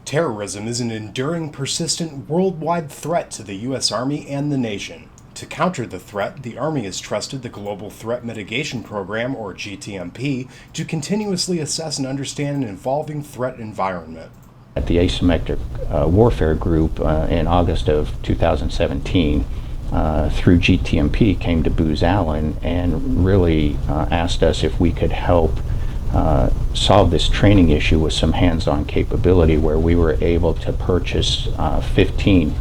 Terrorism is an enduring, persistent, worldwide threat to the U.S. Army and the nation. To counter the threat, the Army has trusted the Global Threat Mitigation Program, or GTMP, to continuously assess and understand an evolving threat environment. At the Asymmetric Warfare Group in August of 2017, through GTMP, came to Booz Allen and really asked us if we could help solve this training issue with some hands-on capability, where we were able to purchase 15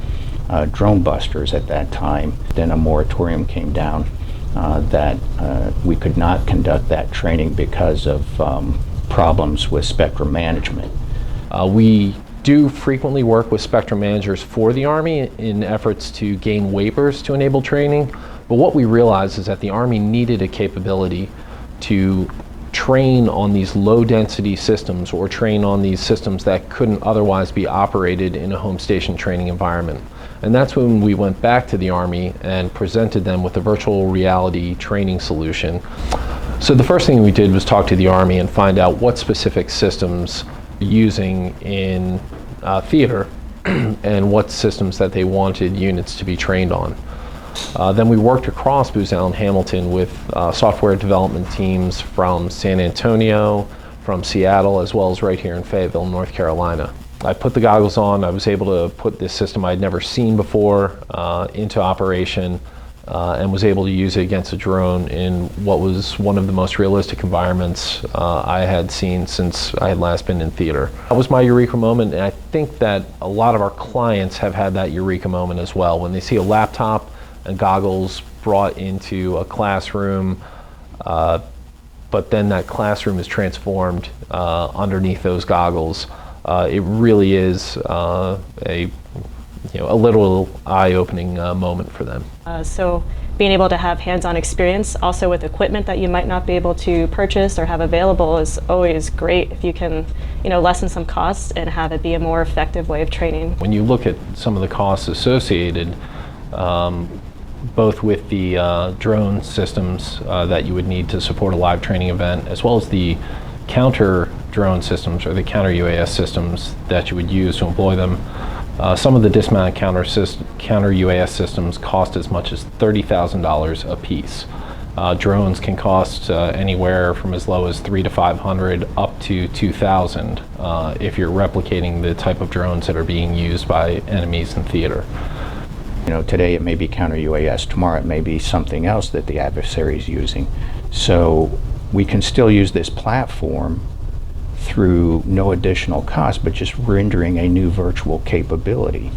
drone busters at that time. Then a moratorium came down that we could not conduct that training because of problems with spectrum management. We do frequently work with spectrum managers for the Army in efforts to gain waivers to enable training, but what we realized is that the Army needed a capability to train on these low-density systems, or train on these systems that couldn't otherwise be operated in a home station training environment. And that's when we went back to the Army and presented them with a virtual reality training solution. So the first thing we did was talk to the Army and find out what specific systems using in theater and what systems that they wanted units to be trained on. Then we worked across Booz Allen Hamilton with software development teams from San Antonio, from Seattle, as well as right here in Fayetteville, North Carolina. I put the goggles on. I was able to put this system I'd never seen before into operation, and was able to use it against a drone in what was one of the most realistic environments I had seen since I had last been in theater. That was my eureka moment, and I think that a lot of our clients have had that eureka moment as well. When they see a laptop and goggles brought into a classroom, but then that classroom is transformed underneath those goggles. It really is a little eye-opening moment for them. So being able to have hands-on experience also with equipment that you might not be able to purchase or have available is always great if you can, lessen some costs and have it be a more effective way of training. When you look at some of the costs associated, both with the drone systems that you would need to support a live training event, as well as the counter drone systems or the counter UAS systems that you would use to employ them. Some of the dismounted counter UAS systems cost as much as $30,000 a piece. Drones can cost anywhere from as low as $300 to $500 up to $2,000 if you're replicating the type of drones that are being used by enemies in theater. Today it may be counter UAS, tomorrow it may be something else that the adversary is using. So we can still use this platform through no additional cost, but just rendering a new virtual capability.